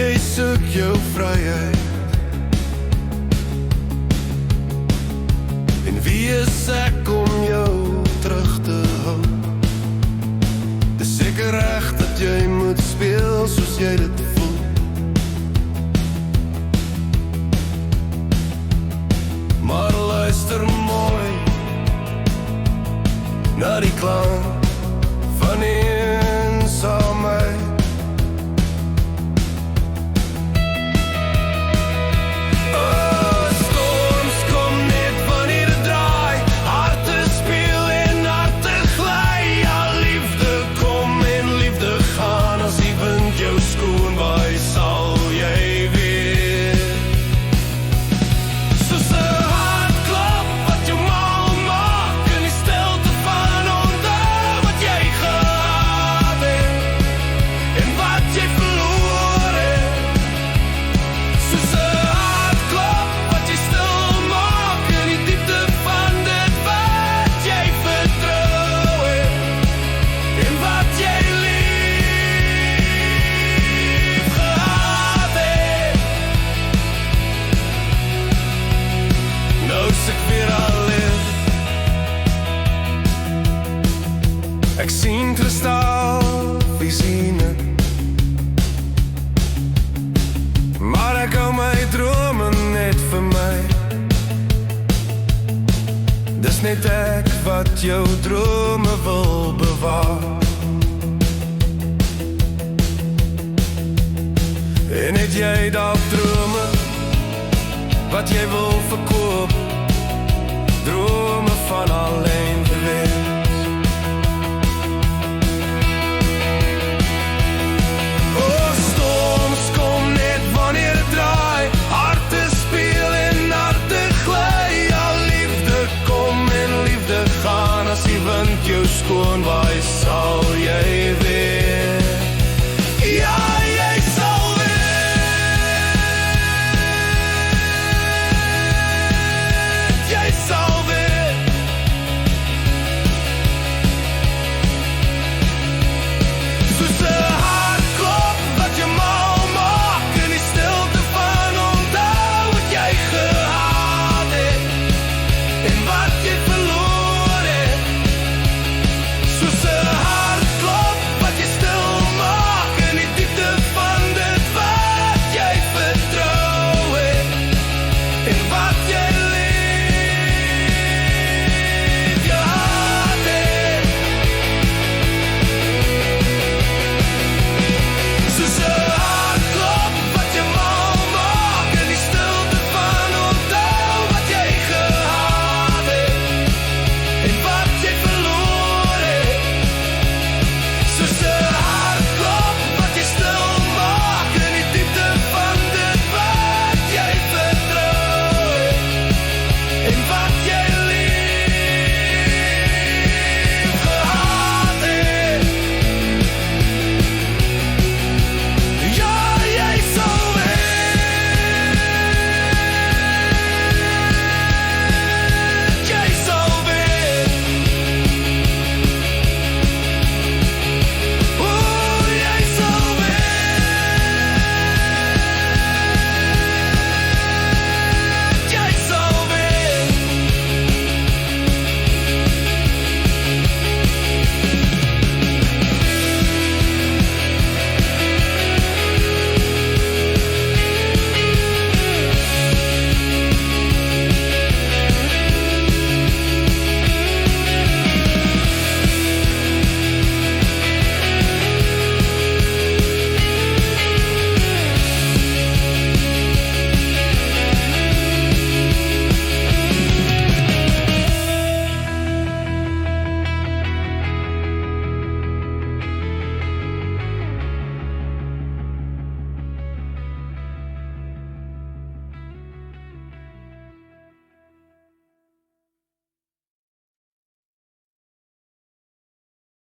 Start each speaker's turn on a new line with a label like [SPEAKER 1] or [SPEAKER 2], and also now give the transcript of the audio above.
[SPEAKER 1] jy soek jou vryheid. En wie is ek om jou terug te hou? Dis seker reg dat jy moet speel soos jy dit voel. Maar luister mooi na die klank van eensaamheid. Ek sien kristal visiene, maar ek hou my drome net vir my. Dis net ek wat jou drome wil bewaar. En het jy dalk drome wat jy wil verkoop, drome van alleen.